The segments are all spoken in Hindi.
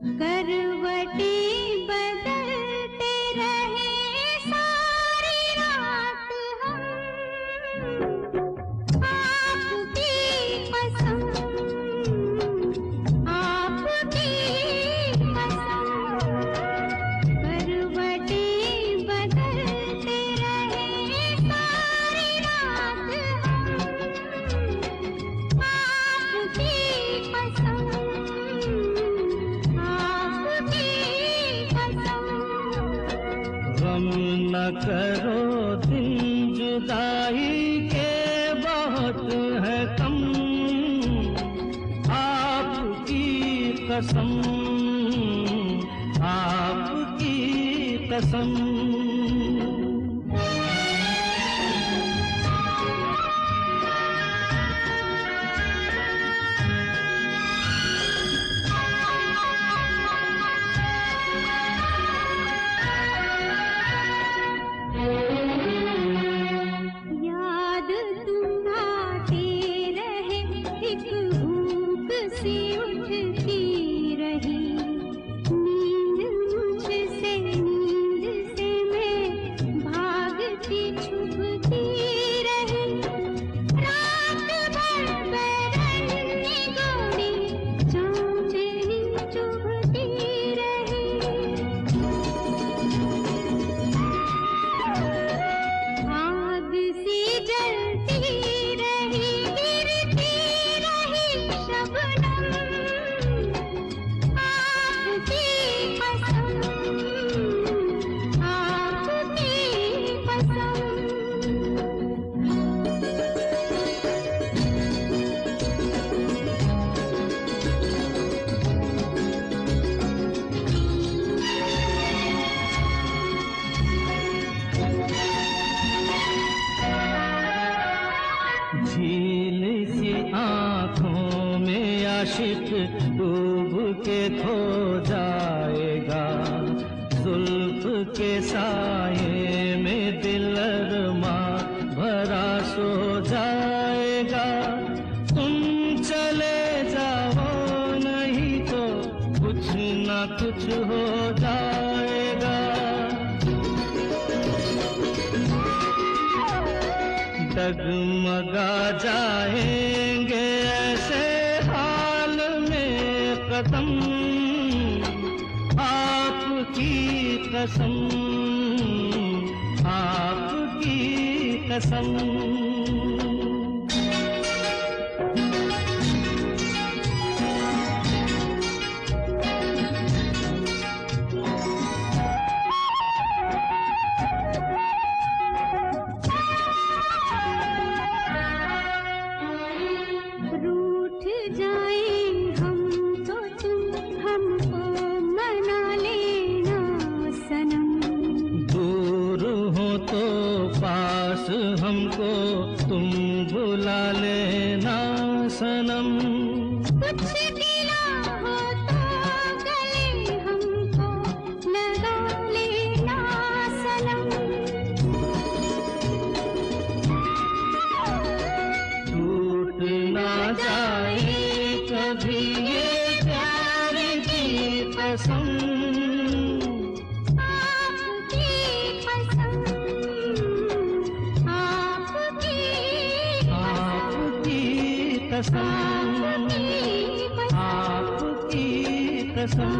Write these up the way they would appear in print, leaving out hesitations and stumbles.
करवटें बदलते रहे सारी रात हम, आपकी कसम, आपकी कसम। करवटें बदलते रहे सारी रात हम, आपकी कसम, गम न करो दिन जुदाई के बहुत है कम, आपकी कसम, आपकी कसम। याद तुम आते रहे, एक भूख सी उठती रही, नींद मुझसे, नींद से मैं भागती छुपती रही, रात भर बैरनी गोरी चाँद ही चुभती रही। आग सी जलती रही, गिरती रही शबनम, आपकी कसम, आपकी कसम। झील सी आँखों में आशिक डूब के खो जाएगा, जुल्फ के साये में दिल अरमा भरा सो जाएगा। तुम चले जाओ नहीं तो कुछ न कुछ हो जाएगा। डगमगा जाएंगे ऐसे हाल में कदम, आपकी कसम, आपकी कसम। रूठ जाए हम तो तुम हमको मना लेना सनम, दूर हो तो पास हमको तुम बुला लेना सनम। कुछ गिला हो तो गले हमको लगा लेना सनम। टूट ना जाए कभी ये प्यार की कसम, आपकी कसम, आपकी कसम, आपकी कसम,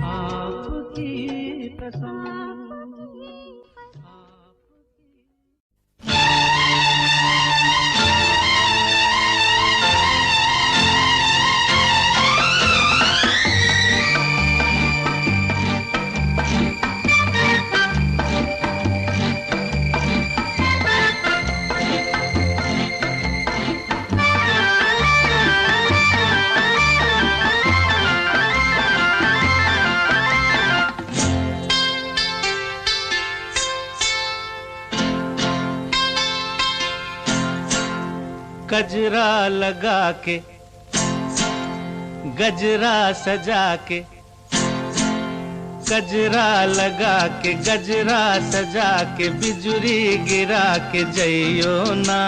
आपकी कसम। गजरा लगा के, गजरा सजा के, गजरा लगा के, गजरा सजा के, बिजुरी गिरा के जइयो ना।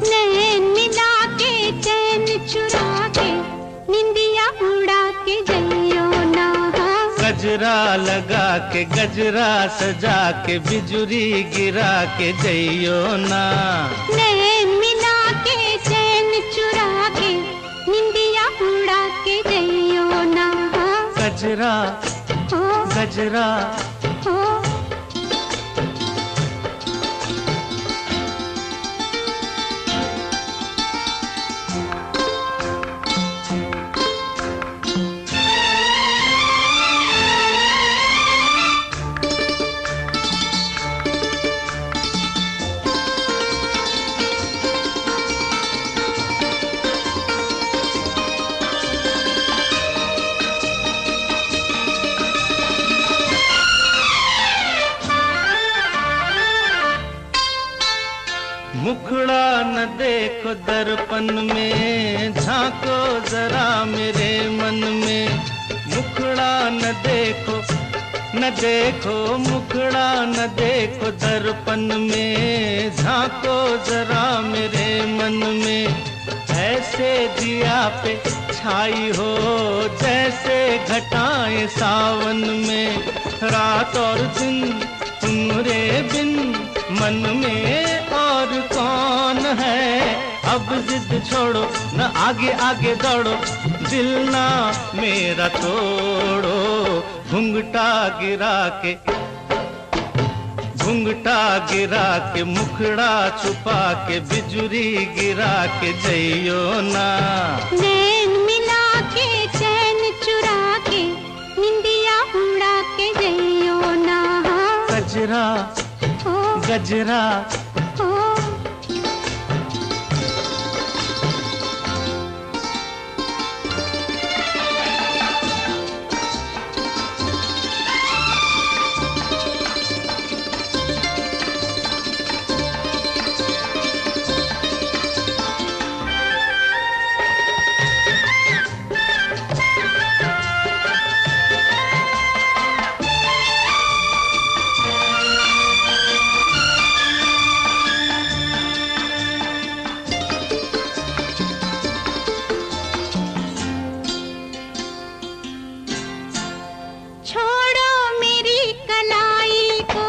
नैन मिला के, चैन चुरा के, निंदिया उड़ा के गजरा लगा के गजरा सजा के बिजुरी गिरा के जइयो ना। नैन मिला के चैन चुरा के निंदिया उड़ा के जइयो ना। गजरा हो गजरा हो मुखड़ा न देखो दर्पण में, झांको जरा मेरे मन में। मुखड़ा न देखो मुखड़ा न देखो दर्पण में, झांको जरा मेरे मन में। ऐसे दिया पे छाई हो जैसे घटाएं सावन में। रात और दिन तुम्हारे बिन मन में और कौन है। अब जिद छोड़ो न आगे आगे दौड़ो, दिल ना मेरा तोड़ो। घुंघटा गिरा के मुखड़ा छुपा के बिजुरी गिरा के जइयो ना। नैन मिला के चैन चुरा के निंदिया उड़ा के जइयो ना। गजरा हो गजरा हो छोड़ो मेरी कलाई को,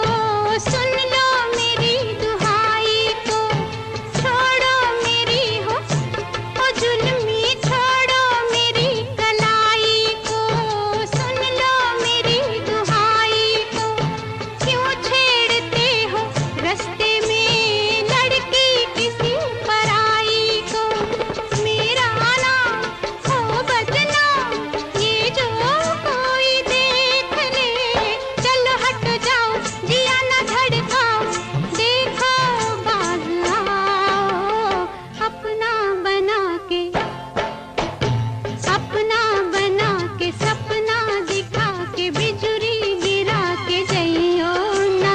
सुन लो मेरी दुहाई को। छोड़ो मेरी हो जुल्मी, छोड़ो मेरी कलाई को। सुन लो मेरी दुहाई को। क्यों छेड़ते हो रास्ते में लड़की किसी पराई को। मेरा नाम हो बदनाम ये जो कोई देख ले। चलो हट जाओ जिया ना धड़काओ, देखो बाज आओ। अपना बना के सपना दिखा के बिजुरी गिरा के जइयो ना।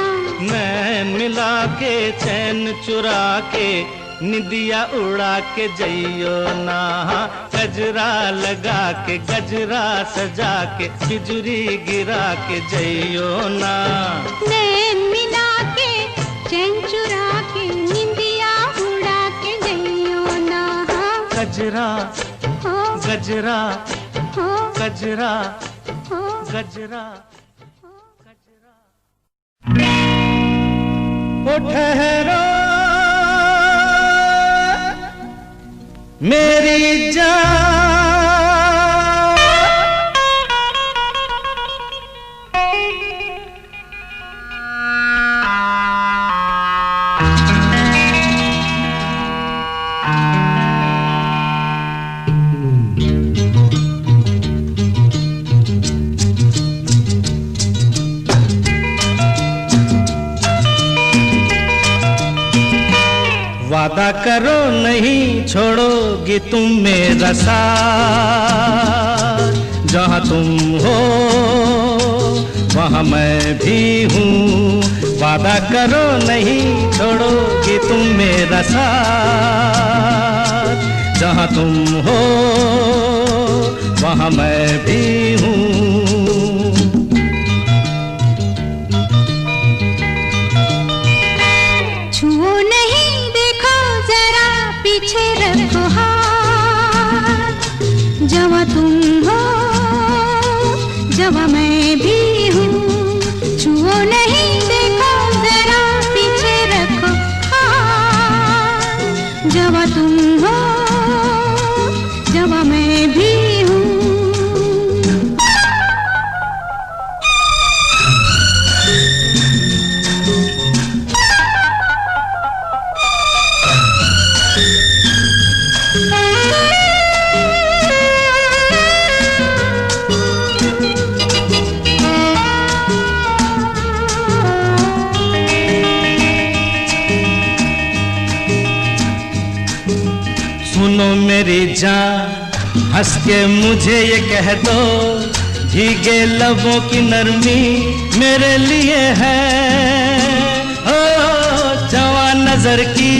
नैन मिला के चैन चुरा के निदिया उड़ा के जइयो ना। गजरा लगा के गजरा सजा के बिजुरी गिरा के जइयो ना। नैन मिला के चैन चुरा के निंदिया उड़ा के जइयो ना। गजरा हो गजरा हो गजरा हो गजरा ओ ठहरो मेरी जान। वादा करो नहीं छोड़ोगी तुम मेरा साथ। जहाँ तुम हो वहाँ मैं भी हूँ। वादा करो नहीं छोड़ोगी तुम मेरा साथ। जहाँ तुम हो वहाँ मैं भी हूँ। छुओ नहीं देखो जरा पीछे रखो हाथ। जहाँ तुम हो जवा मैं भी हूँ। छुओ नहीं, देखो जरा पीछे रखो हाथ। जवा तुम हो, जवा मैं भी हूँ। सुनो मेरी जान, हंस के मुझे ये कह दो, भीगे लबों की नरमी मेरे लिए है। ओ जवान नजर की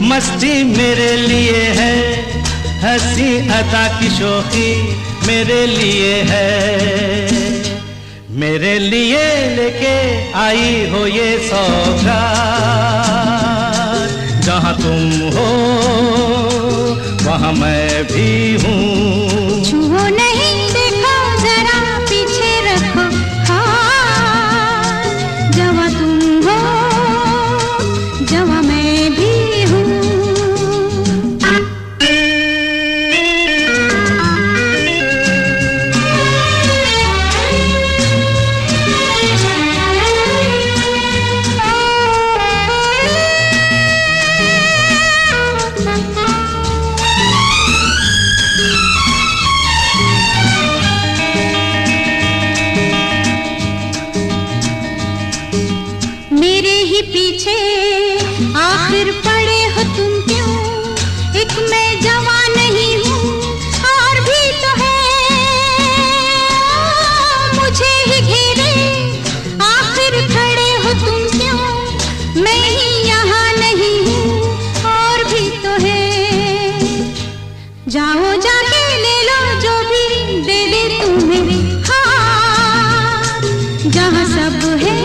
मस्ती मेरे लिए है, हंसी अदा की शोखी मेरे लिए है। मेरे लिए लेके आई हो ये सौगात, जहाँ तुम हो वहाँ मैं भी हूँ। छुओ नहीं, देखो जरा पीछे रखो हाथ। जवा तुम हो, जवा मैं भी हूँ। मेरे ही पीछे आखिर पड़े हो तुम क्यों? एक मैं जवान नहीं हूँ और भी तो है मुझे ही घेरे, आखिर खड़े हो तुम क्यों? मैं ही यहाँ नहीं हूँ और भी तो है। जाओ जाके ले लो जो भी दे दे तुम्हें हाथ। जहाँ सब है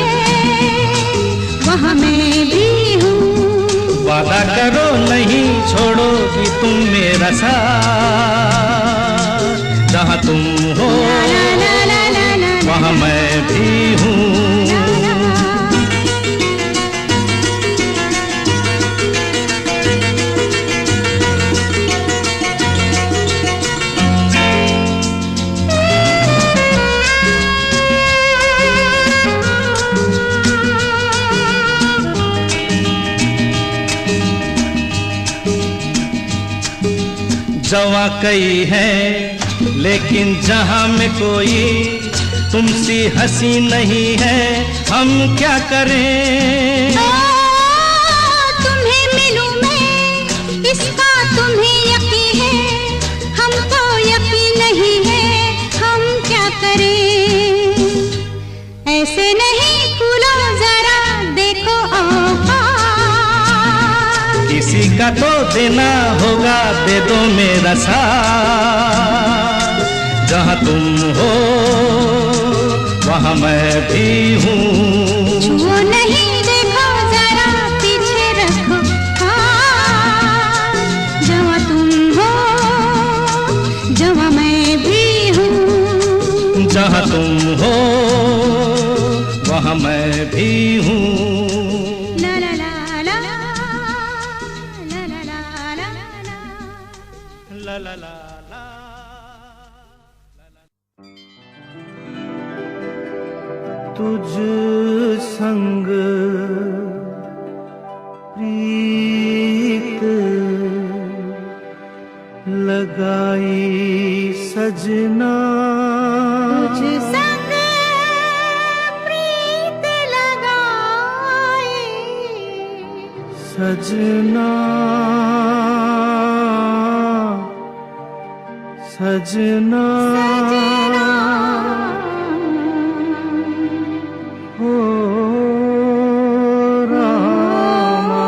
वहाँ मैं भी हूँ। वादा करो नहीं छोड़ोगी तुम मेरा साथ, जहाँ तुम हो वहाँ मैं भी हूँ। जवां कई है लेकिन जहां में कोई तुमसी हंसी नहीं है, हम क्या करें? तुम्हें मिलूं मैं इसका तुम्हें यकीन है, हमको यकीन नहीं है, हम क्या करें? ऐसे नहीं फूलो जरा देखो किसी का तो देना होगा, दे दो मेरा साथ, जहाँ तुम हो वहाँ मैं भी हूँ। छुओ नहीं देखो जरा पीछे रखो हाथ, जहाँ तुम हो जहाँ मैं भी हूँ। जहाँ तुम हो वहाँ मैं भी हूँ। ला ला ला ला ला ला ला ला ला ला ला ला। तुझ संग प्रीत लगाई सजना, तुझ संग प्रीत लगाई सजना सजना हो रामा।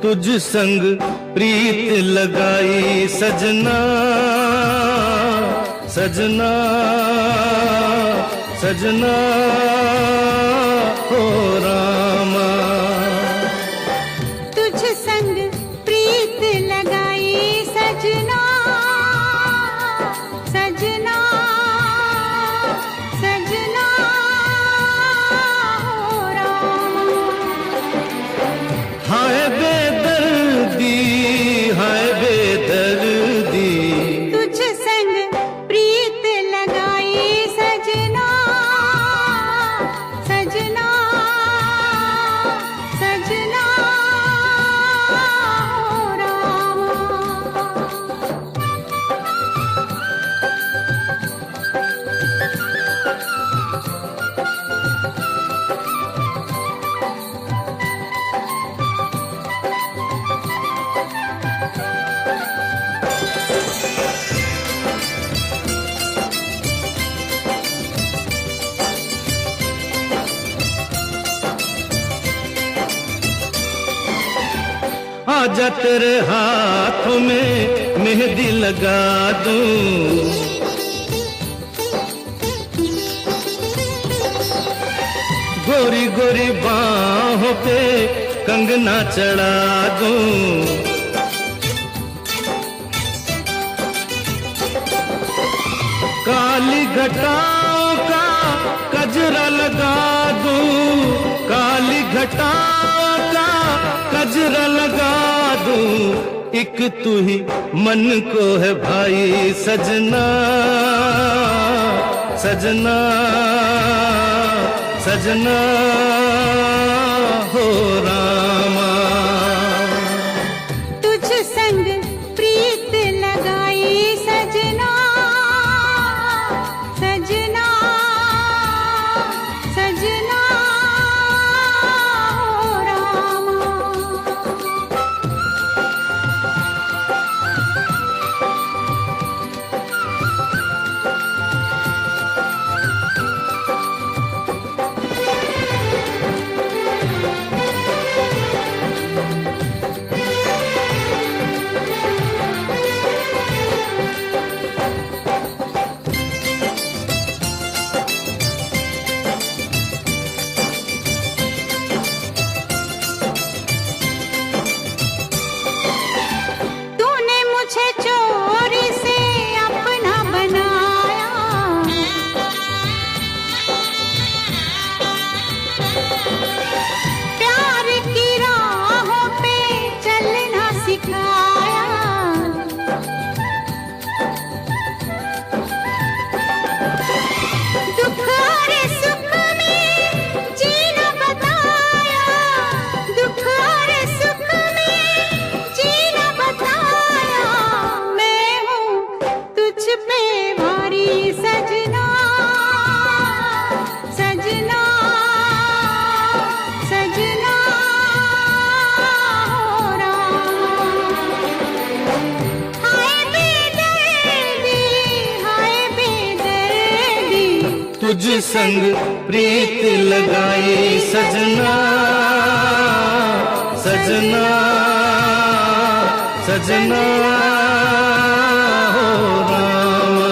तुझ संग प्रीत लगाई सजना, सजना सजना हो रामा। तुझ संग प्रीत लगाई सजना, सजना सजना हो रामा। हाय बेदर्दी, हाय बेदर्दी, तुझ संग प्रीत लगाई सजना, सजना सजना हो रामा। आजा तेरे हाथों में मेहंदी लगा दूं, गोरी गोरी बाहों पे कंगना चढ़ा दूं, काली घटाओं का कजरा लगा दूं, काली घटाओं का कजरा लगा दूं, एक तू ही मन को है भाई सजना, सजना सजना हो रामा। तुझ संग प्रीत लगाई सजना, सजना सजना हो रामा। तूने मुझे चोरी से अपना बनाया, प्यार की राहों पे चलना सिखाया, दुख और सुख में जीना बताया, दुख और सुख में जीना बताया, मैं हूँ तुझ पे भारी सजना, सजना सजना हो रामा। हाय बेदर्दी, हाय बेदर्दी, तुझ संग प्रीत लगाई सजना, सजना सजना हो रामा।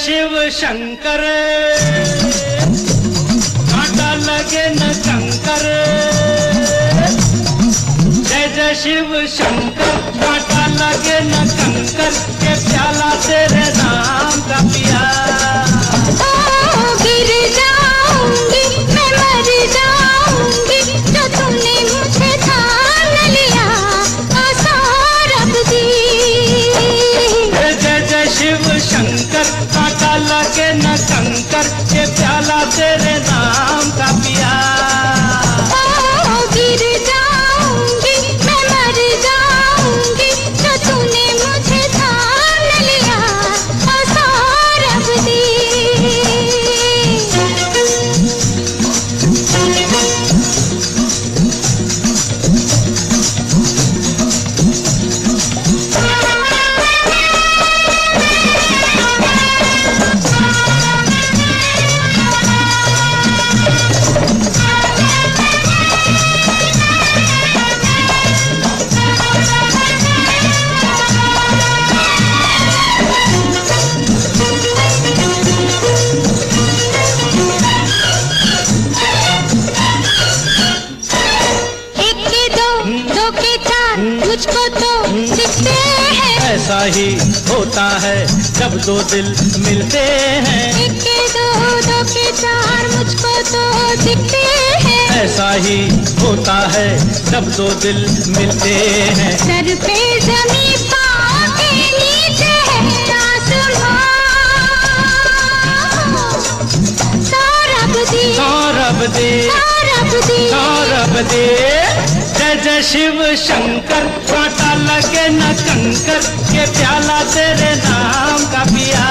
शिव शंकर कांटा लगे न कंकर, जय जय शिव शंकर, कांटा लगे न कंकर, के प्याला तेरे नाम का पिया। ओ गिर जाऊंगी मैं, मर जाऊंगी, जो तूने मुझे थाम लिया, सौरभ दी। जय जय शिव शंकर, कांटा लगे न कंकर, के प्याला तेरे नाम का पिया। गिर जाऊंगी मैं, मर जाऊंगी, जो तूने मुझे थाम लिया, सौरभ दी। मुझको तो दिखते हैं, ऐसा ही होता है जब दो दिल मिलते हैं। एक के दो, दो के चार, मुझको तो दिखते हैं, ऐसा ही होता है जब दो दिल मिलते हैं। सर पे जमीन, पाँव के नीचे है आसमां, सौरभ दी, सौरभ दे, सौरभ दी। सौरभ दे। जय जय शिव शंकर, कांटा लगे न कंकर, के प्याला तेरे नाम का पिया।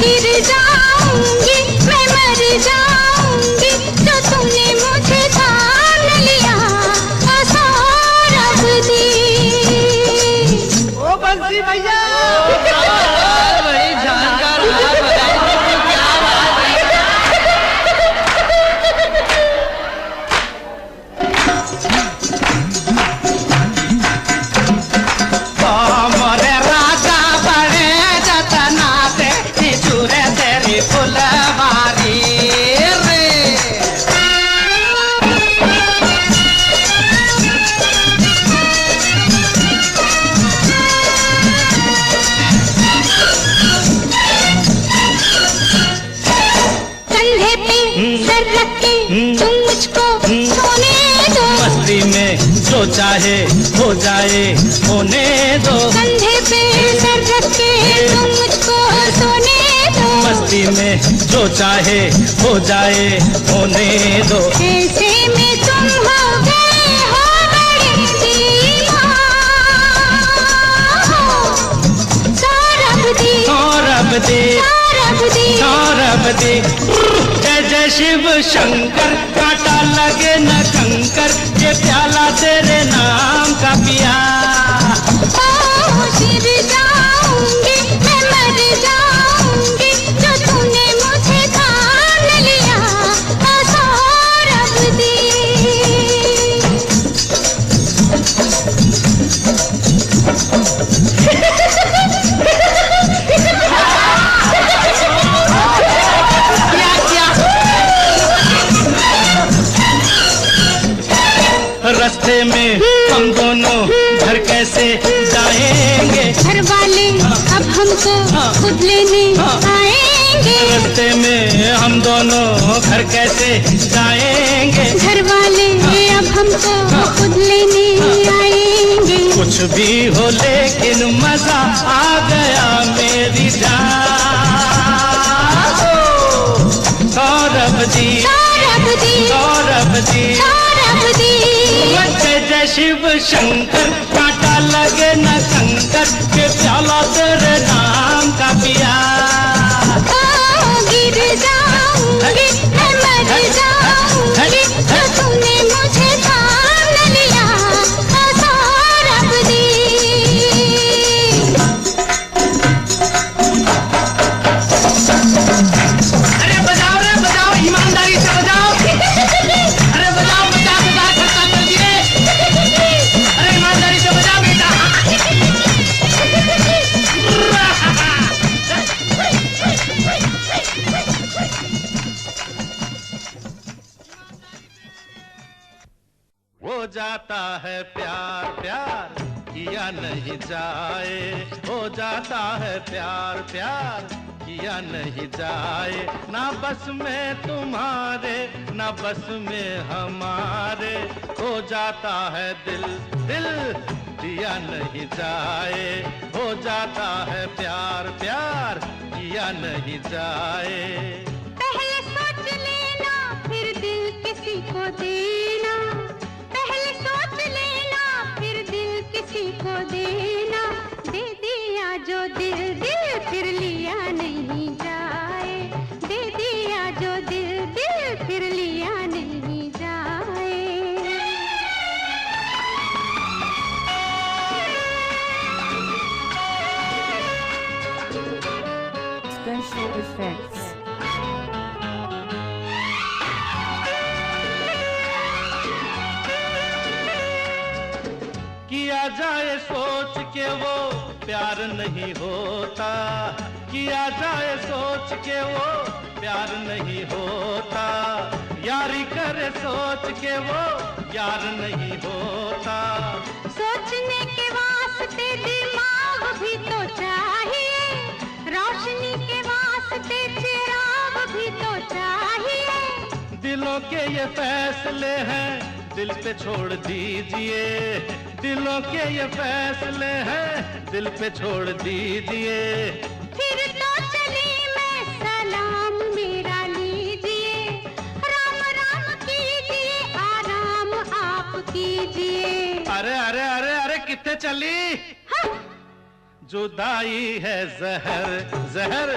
गिर जाऊंगी मैं, मर जाऊंगी, जो तूने मुझे थाम लिया, सौरभ दी। ओ बंसी भैया, बड़ी जानकार तुम मुझको सोने दो, मस्ती में जो चाहे हो जाए होने दो। कंधे पे सर रख के तुम मुझको सोने दो, मस्ती में जो चाहे हो जाए होने दो। ऐसे में तुम हो गए हो बड़े दीवान, सौरभ दी, सौरभ दे, सौरभ दी। सौरभ दे। जय जय शिव शंकर, कांटा लगे न कंकर, ये प्याला तेरे नाम का पिया। गिर जाऊंगी मैं, मर जाऊंगी, जो तूने मुझे थाम लिया, सौरभ दी। रास्ते में हम दोनों घर कैसे जाएंगे, घर वाले अब हमको खुद लेने आएंगे, रास्ते में हम दोनों घर कैसे जाएंगे। घर वाले अब हमको खुद लेने आएंगे, कुछ भी हो लेकिन मजा आ गया मेरी जान। सौरभ दी, सौरभ दी, सौरभ दी, सौरभ दी। जय जय शिव शंकर, कांटा लगे न कंकर, के प्याला तेरे नाम का पिया। गिर जाऊंगी मैं, मर जाऊंगी, जो तूने मुझे थाम लिया, सौरभ दी। अरे बजाओ रे बजाओ, ईमानदारी से बजाओ। अरे बजाओ, बजा बजा खत्ता कर दिए। अरे ईमानदारी से बजा बेटा। जाता है प्यार प्यार किया नहीं जाए, हो जाता है प्यार प्यार किया नहीं जाए। ना बस में तुम्हारे ना बस में हमारे, हो जाता है दिल दिल दिया नहीं जाए, हो जाता है प्यार प्यार किया नहीं जाए। पहले सोच लेना फिर दिल किसी को देना, पहले सोच लेना फिर दिल किसी को देना। दे दिया जो दिल दिल फिर लिया नहीं जाए, दे दिया जो दिल दिल फिर लिया नहीं जाए। Special effects. किया जाए सोच के वो प्यार नहीं होता, किया जाए सोच के वो प्यार नहीं होता। यारी करे सोच के वो यार नहीं होता। सोचने के वास्ते दिमाग भी तो चाहिए, रोशनी के वास्ते चिराग भी तो चाहिए। दिलों के ये फैसले हैं दिल पे छोड़ दीजिए, दिलों के ये फैसले हैं दिल पे छोड़ दीजिए। फिर तो चली मैं सलाम मेरा लीजिए, राम राम कीजिए आराम आप कीजिए। अरे अरे अरे अरे कितने चली? हाँ। जुदाई है जहर जहर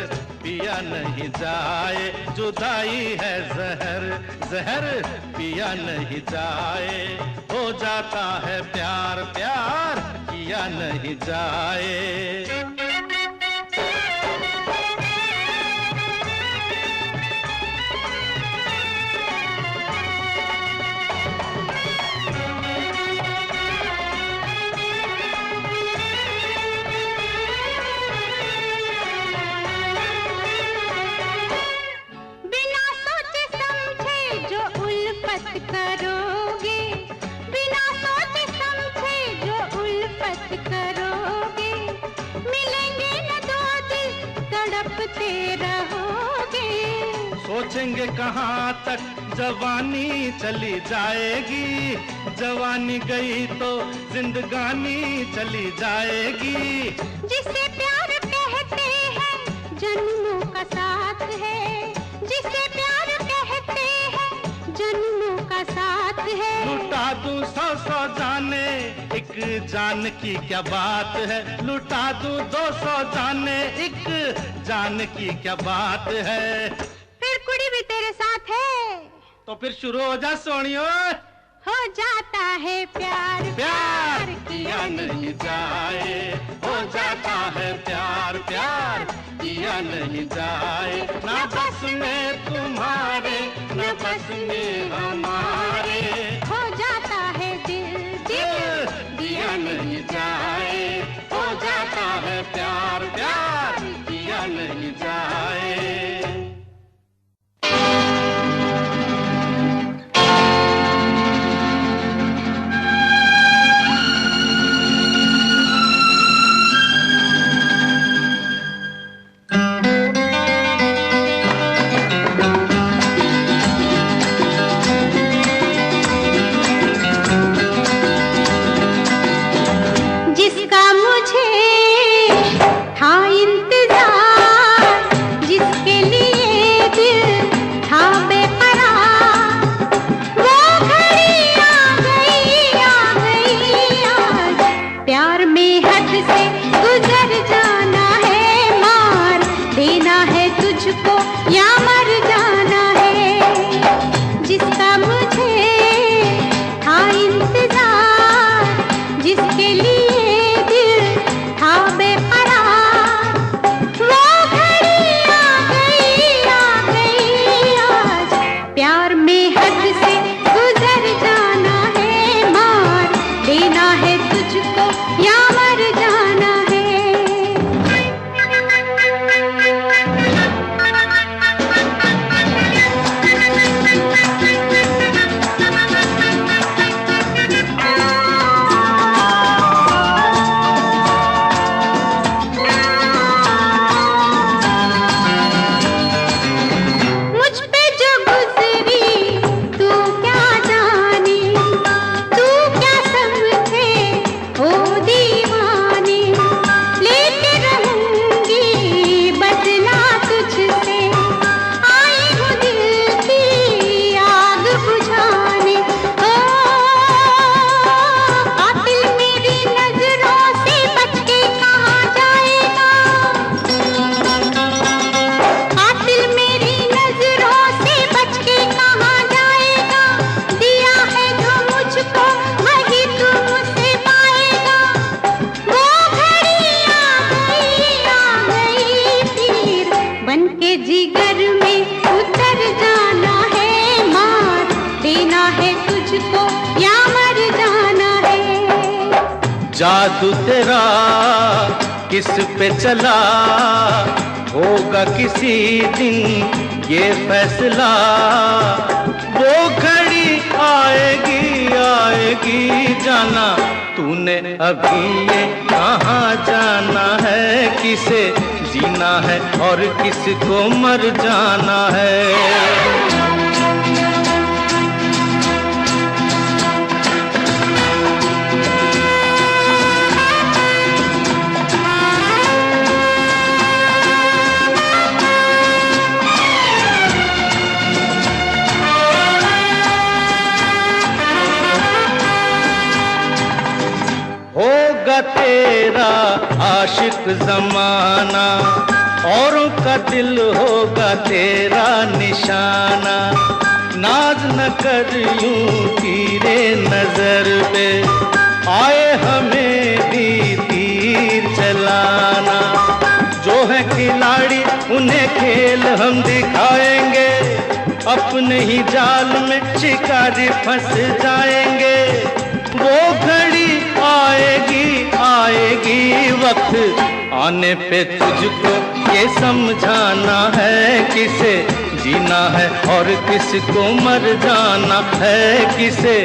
पिया नहीं जाए, जुदाई है जहर जहर पिया नहीं जाए। हो जाता है प्यार प्यार किया नहीं जाए। करोगे बिना सोचे समझे जो उल्फत करोगे, मिलेंगे न दो दिल तड़पते रहोगे। सोचेंगे कहाँ तक जवानी चली जाएगी, जवानी गई तो जिंदगानी चली जाएगी। जिसे प्यार कहते हैं जन्मों का साथ है, जिसे प्यार कहते हैं जन्मों का साथ है। लुटा दूं सौ सौ जाने एक जान की क्या बात है, लुटा दूं 200 जाने एक जान की क्या बात है। फिर कुड़ी भी तेरे साथ है तो फिर शुरू हो जा सोनियो। हो जाता है प्यार प्यार किया नहीं जाए, हो जाता है प्यार प्यार किया नहीं जाए। ना बस में तुम्हारे ना बस में हमारे, हो जाता है दिल दिल दिया नहीं जाए, हो जाता है प्यार प्यार किया नहीं जाए। जादू तेरा किस पे चला, होगा किसी दिन ये फैसला। वो घड़ी आएगी आएगी जाना, तूने अभी ये कहाँ जाना है। किसे जीना है और किसको मर जाना है। होगा तेरा आशिक जमाना, औरों का दिल होगा तेरा निशाना। नाज न कर यूं तीरे नजर पे, आए हमें भी तीर चलाना। जो है खिलाड़ी उन्हें खेल हम दिखाएंगे, अपने ही जाल में शिकारी फंस जाएंगे। वो घड़ी आएगी आएगी, वक्त आने पे तुझको ये समझाना है। किसे जीना है और किसको मर जाना है। किसे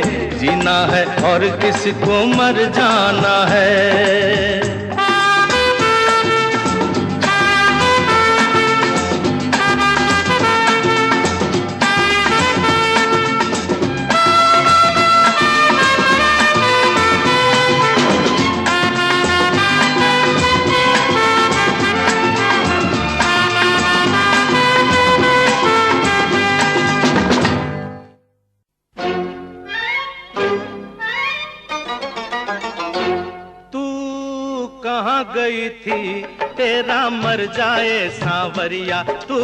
जीना है और किसको मर जाना है। कहाँ गई थी तेरा मर जाए सांवरिया, तू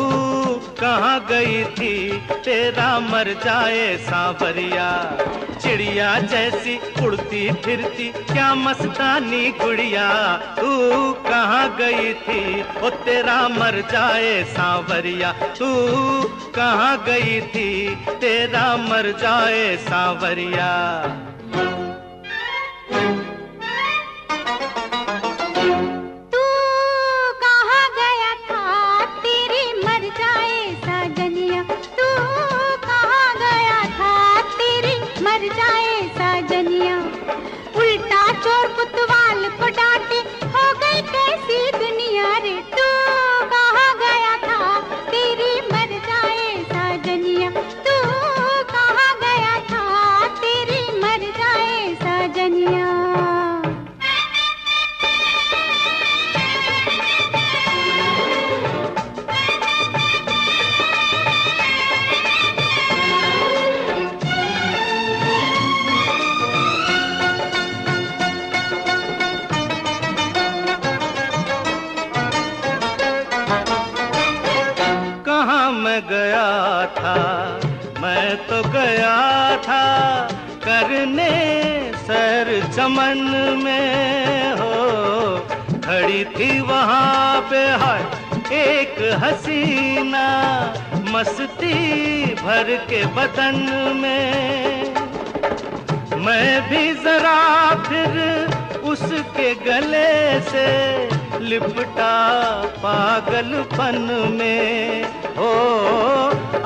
कहाँ गई थी तेरा मर जाए सांवरिया। चिड़िया जैसी उड़ती फिरती क्या मस्तानी गुड़िया, तू कहाँ गई थी ओ तेरा मर जाए सांवरिया। तू कहाँ गई थी तेरा मर जाए सांवरिया। उल्टा चोर कुतवाल को डांटे, हो गई कैसी दुनिया रे। तू कहाँ गया था तेरी मर जाए साजनिया। तू कहाँ गया था तेरी मर जाए साजनिया। गया था मैं तो गया था करने सैर चमन में हो। खड़ी थी वहाँ पे हाय एक हसीना, मस्ती भर के बदन में। मैं भी जरा फिर उसके गले से लिपटा पागलपन में। हो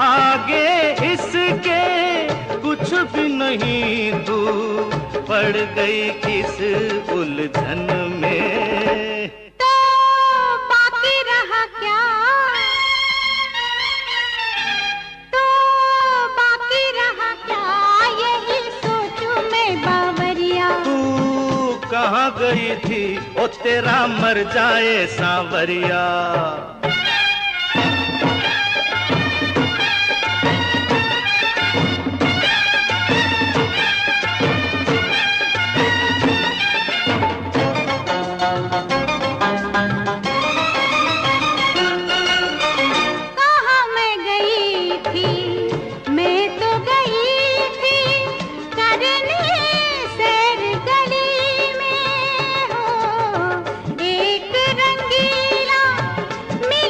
आगे इसके कुछ भी नहीं, तू पड़ गई किस उलझन में। तो बाकी रहा क्या, तो बाकी रहा क्या, यही सोचूं मैं बावरिया। तू कहाँ गई थी ओ तेरा मर जाए सांवरिया। में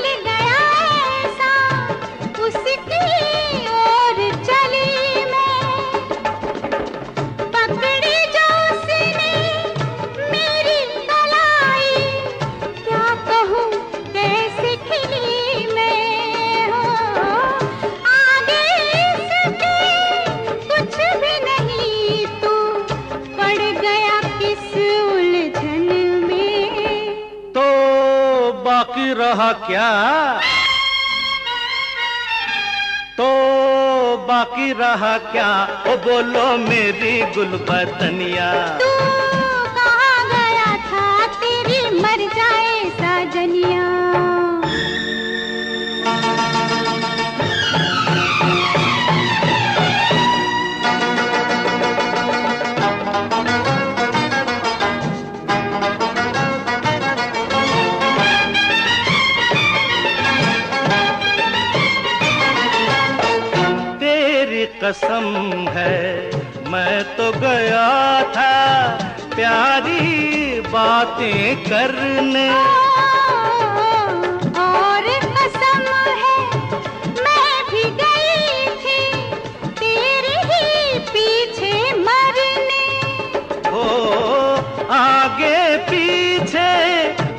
बाकी रहा क्या, तो बाकी रहा क्या, ओ बोलो मेरी गुलबदनिया। तू कहाँ गया था, तेरी मर जाए साजनिया। कसम है मैं तो गया था प्यारी बातें करने, और कसम है मैं भी गई थी तेरे ही पीछे मरने। ओ आगे पीछे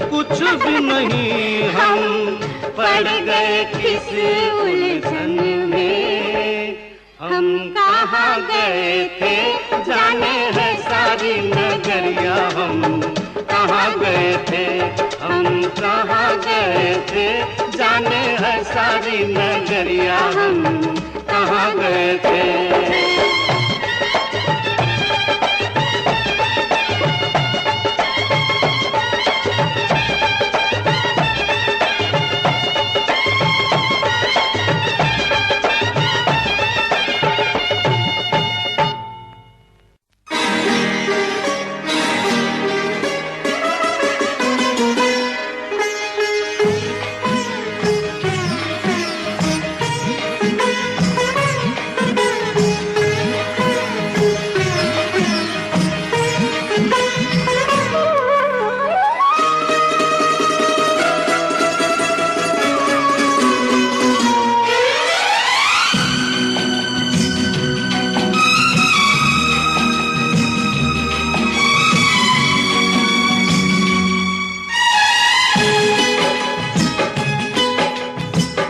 कुछ भी नहीं, हम पड़ गए किस उलझन में। हम कहाँ गए थे जाने है सारी नगरिया, हम कहाँ गए थे, हम कहाँ गए थे जाने है सारी नगरिया, हम कहाँ गए थे।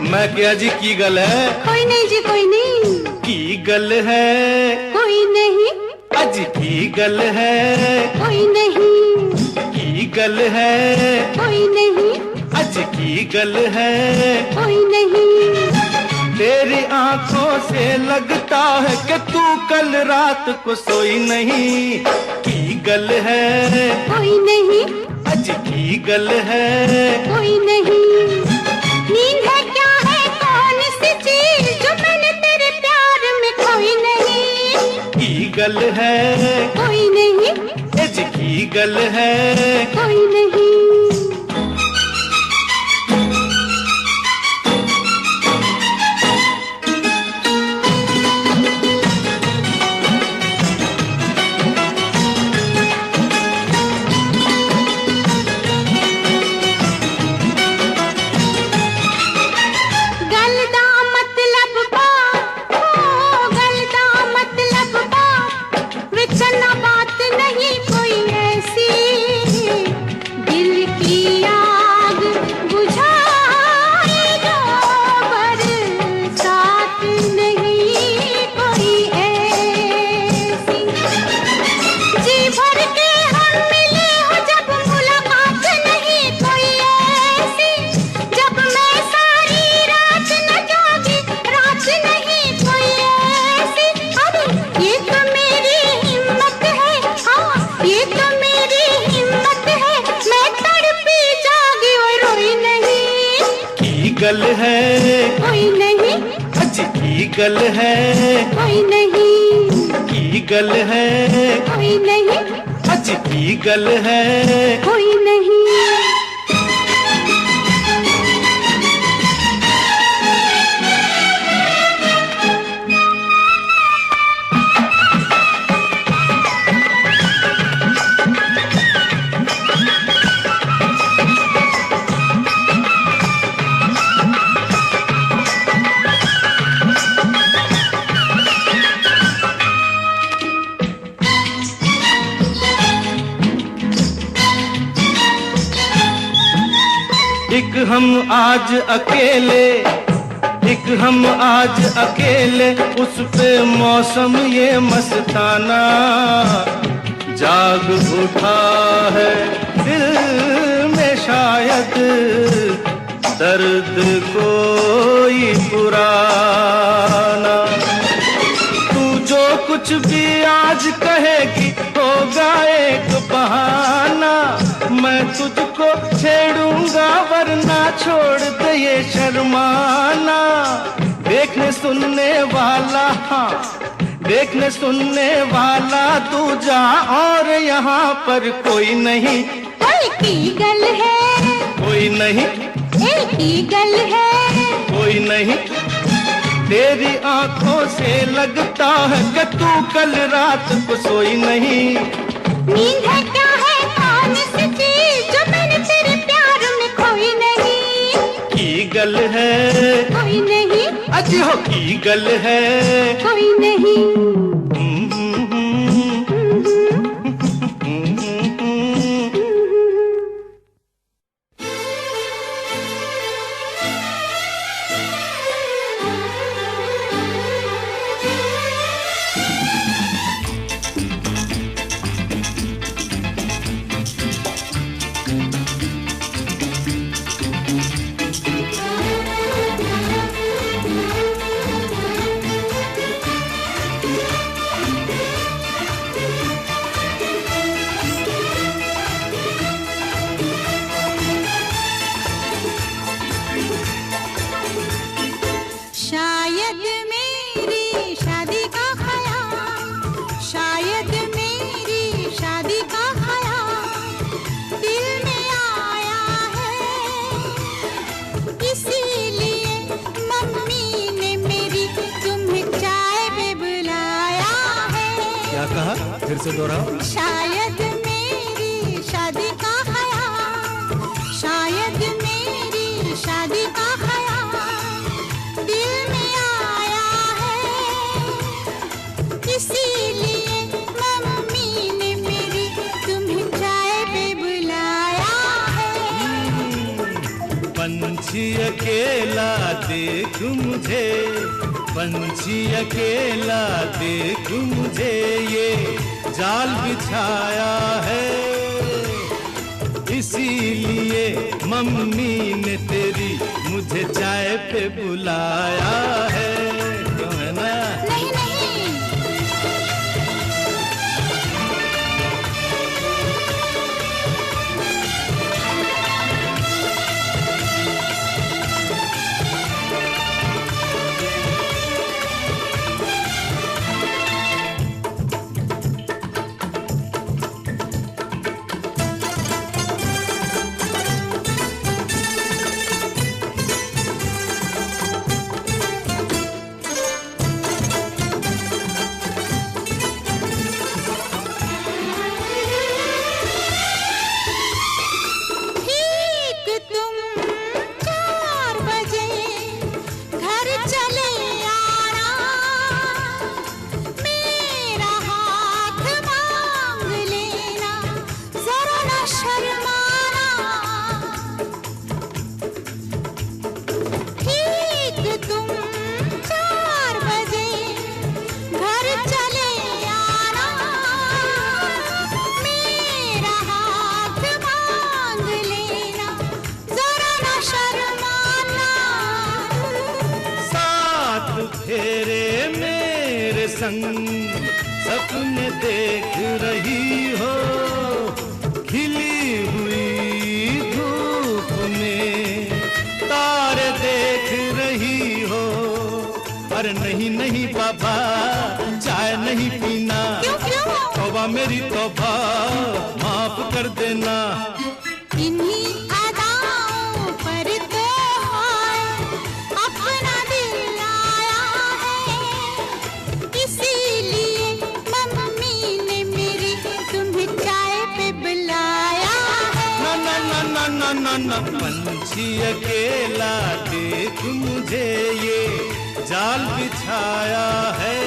मैं क्या जी की गल है? कोई नहीं जी कोई नहीं। की गल है? कोई नहीं। अज की गल है? कोई नहीं। की गल है? कोई नहीं। अज की गल है? कोई नहीं। तेरी आंखों से लगता है कि तू कल रात को सोई नहीं। की गल है? कोई नहीं। अज की गल है? कोई नहीं। नींद है क्या है कौन सी चीज जो मैंने तेरे प्यार में खोई नहीं। की गल है? कोई नहीं। अज की गल है? कोई नहीं। गल है? कोई नहीं। अज की गल है? कोई नहीं। की गल है? कोई नहीं। अज की गल है? कोई नहीं। एक हम आज अकेले, एक हम आज अकेले, उस पे मौसम ये मस्ताना जाग उठा है दिल में शायद दर्द कोई पुराना। तू जो कुछ भी आज कहेगी होगा एक बहाना। मैं तुझको छेड़ूंगा वरना छोड़ दे ये शर्माना। देखने सुनने वाला, हाँ देखने सुनने वाला तू जा, और यहाँ पर कोई नहीं। एक ही गल है, कोई नहीं, एक ही गल है, कोई नहीं। तेरी आंखों से लगता है कि तू कल रात को सोई नहीं। नींद है क्या है कौन सी चीज जो मैंने तेरे प्यार में खोई नहीं। की गल है कोई नहीं, अजी हो की गल है कोई नहीं। शायद मेरी शादी का ख्याल, शायद मेरी शादी का ख्याल दिल में आया है। इसीलिए मम्मी ने मेरी तुम्हें चाय पे बुलाया है। क्या कहा, फिर से दोहराओ। शायद मेरी शादी का ख्याल, शायद मेरी शादी का ख्याल दिल में आया है। इसीलिए मम्मी ने मेरी तुम्हें चाय पे बुलाया है। पंछी अकेला देख मुझे, पंछी अकेला देख मुझे, ये जाल बिछाया है। इसीलिए मम्मी ने तेरी मुझे चाय पे बुलाया है। क्यों है ना? नहीं नहीं, संग सपने देख रही हो, खिली हुई धूप में तारे देख रही हो। अरे नहीं नहीं बाबा, चाय नहीं पीना। तौबा मेरी तौबा, माफ कर देना। इन्हीं अदाओं पर तो अपना दिल आया है। इसीलिए मम्मी ने मेरी तुम्हें चाय पे बुलाया है। ना ना ना ना ना ना ना, पंछी अकेला देख मुझे, ये जाल बिछाया है।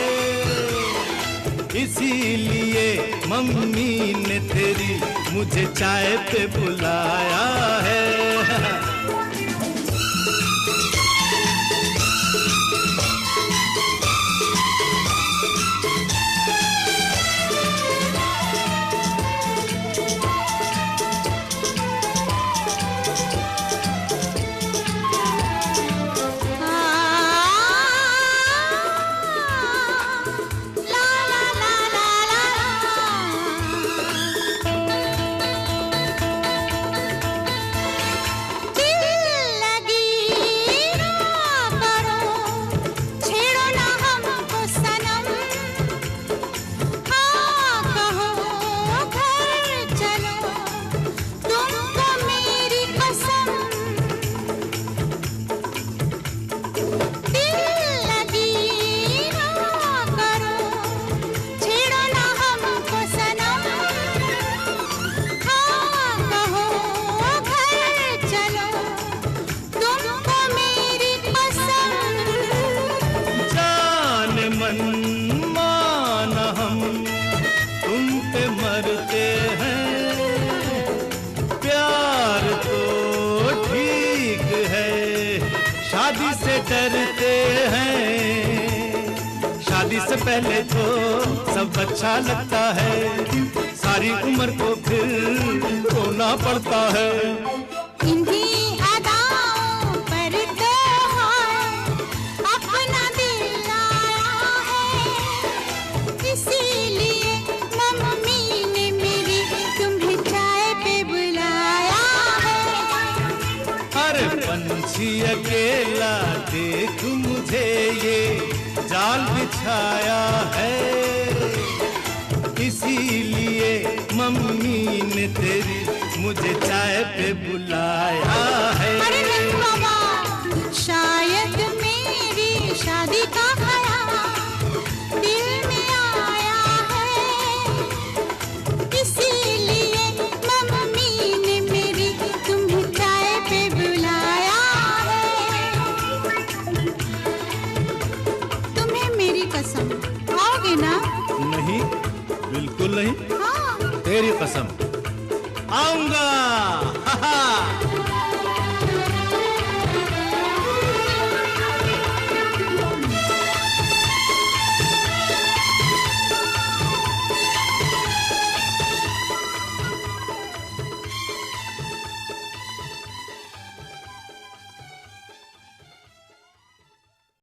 इसीलिए मम्मी ने तेरी मुझे चाय पे बुलाया है। मन माना हम तुम पे मरते हैं, प्यार तो ठीक है, शादी से डरते हैं। शादी से पहले तो सब अच्छा लगता है, सारी उम्र को फिर रोना पड़ता है। इन्हीं अदाओं पर तो अपना दिल आया है, इसीलिए मम्मी ने मेरी तुम्हें चाय पे बुलाया है। अरे पंछी अकेला देख मुझे ये जाल बिछाया है, इसीलिए मम्मी ने तेरी मुझे चाय पे बुलाया है। अरे नहीं बाबा, शायद मेरी शादी का ख्याल दिल में आया है, इसीलिए मम्मी ने मेरी तुम्हें चाय पे बुलाया है। तुम्हें मेरी कसम, आओगे ना? नहीं, बिल्कुल नहीं। हाँ। तेरी कसम, आऊंगा।